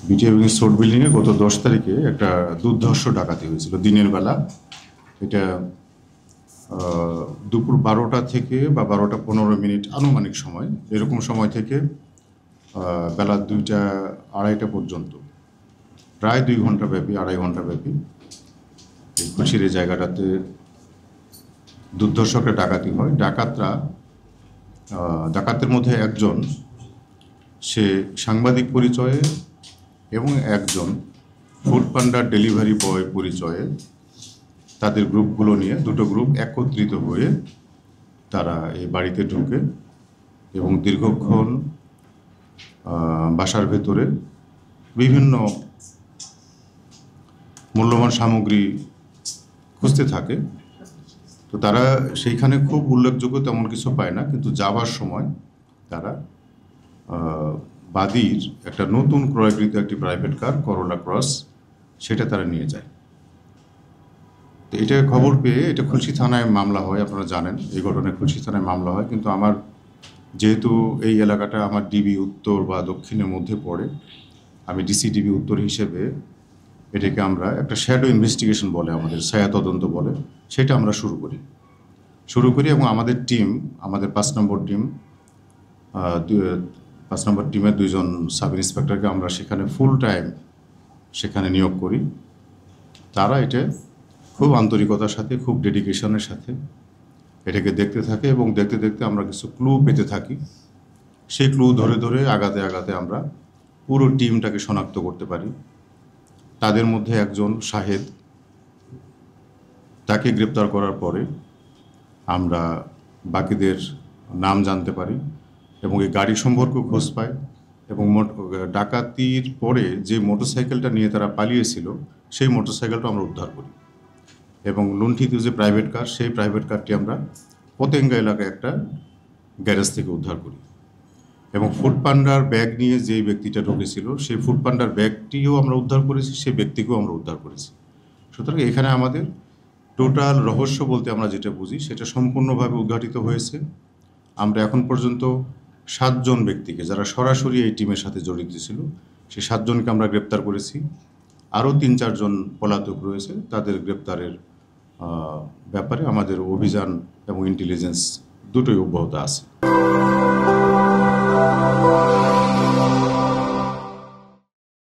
BTR sort বিল্ডিংয়ে গত 10 তারিখে একটা দুর্ধর্ষ ডাকাতি হয়েছিল দিনের বেলা। এটা দুপুর 12টা থেকে বা 12টা 15 মিনিট আনুমানিক সময়, এরকম সময় থেকে বেলা 2টা 2:30টা পর্যন্ত প্রায় 2 ঘন্টা ব্যাপী, 2.5 ঘন্টা ব্যাপী এই খুশির এই জায়গাটাতে দুর্ধর্ষকের ডাকাতি হয়। ডাকাতের মধ্যে একজন সে সাংবাদিক পরিচয়ে এবং একজন ফুড পান্ডার ডেলিভারি বয় পরিচয়ে তাদের গ্রুপগুলো নিয়ে দুটো গ্রুপ একত্রিত হয়ে তারা এই বাড়িতে ঢুকে এবং দীর্ঘক্ষণ বাসার ভেতরে বিভিন্ন মূল্যবান সামগ্রী খুঁজতে থাকে। তো তারা সেইখানে খুব উল্লেখযোগ্য তেমন কিছু পায় না, কিন্তু যাবার সময় তারা বাদীর একটা নতুন ক্রয়কৃত একটি প্রাইভেট কার করোলা ক্রস সেটা তারা নিয়ে যায়। তো এটা খবর পেয়ে এটা খুলশী থানায় মামলা হয়। আপনারা জানেন এই ঘটনায় খুলশী থানায় মামলা হয়, কিন্তু আমার যেহেতু এই এলাকাটা আমার ডিবি উত্তর বা দক্ষিণের মধ্যে পড়ে, আমি ডিসি ডিবি উত্তর হিসেবে এটাকে আমরা একটা শ্যাডো ইনভেস্টিগেশন বলে, আমাদের ছায়া তদন্ত বলে, সেটা আমরা শুরু করি এবং আমাদের টিম, আমাদের 5 নম্বর টিমের 2জন সাব ইন্সপেক্টরকে আমরা সেখানে ফুল টাইম সেখানে নিয়োগ করি। তারা এটা খুব আন্তরিকতার সাথে, খুব ডেডিকেশনের সাথে এটাকে দেখতে থাকে এবং দেখতে দেখতে আমরা কিছু ক্লু পেতে থাকি। সেই ক্লু ধরে ধরে আগাতে আমরা পুরো টিমটাকে শনাক্ত করতে পারি। তাদের মধ্যে একজন শাহেদ, তাকে গ্রেপ্তার করার পরে আমরা বাকিদের নাম জানতে পারি এবং এই গাড়ি সম্পর্কে খোঁজ পাই এবং ডাকাতির পরে যে মোটরসাইকেলটা নিয়ে তারা পালিয়েছিল সেই মোটরসাইকেলটা আমরা উদ্ধার করি এবং লুণ্ঠিত যে প্রাইভেট কার, সেই প্রাইভেট কারটি আমরা পতেঙ্গা এলাকায় একটা গ্যারেজ থেকে উদ্ধার করি এবং ফুড পান্ডার ব্যাগ নিয়ে যে ব্যক্তিটা ঢুকেছিল সেই ফুড পান্ডার ব্যাগটিও আমরা উদ্ধার করেছি, সেই ব্যক্তিকেও আমরা উদ্ধার করেছি। সুতরাং এখানে আমাদের টোটাল রহস্য বলতে আমরা যেটা বুঝি সেটা সম্পূর্ণভাবে উদ্ঘাটিত হয়েছে। আমরা এখন পর্যন্ত 7 জন ব্যক্তিকে, যারা সরাসরি এই টিমের সাথে জড়িত ছিল, সেই 7 জনকে আমরা গ্রেপ্তার করেছি। আরও 3-4 জন পলাতক রয়েছে, তাদের গ্রেপ্তারের ব্যাপারে আমাদের অভিযান এবং ইন্টেলিজেন্স দুটোই অব্যাহত আছে।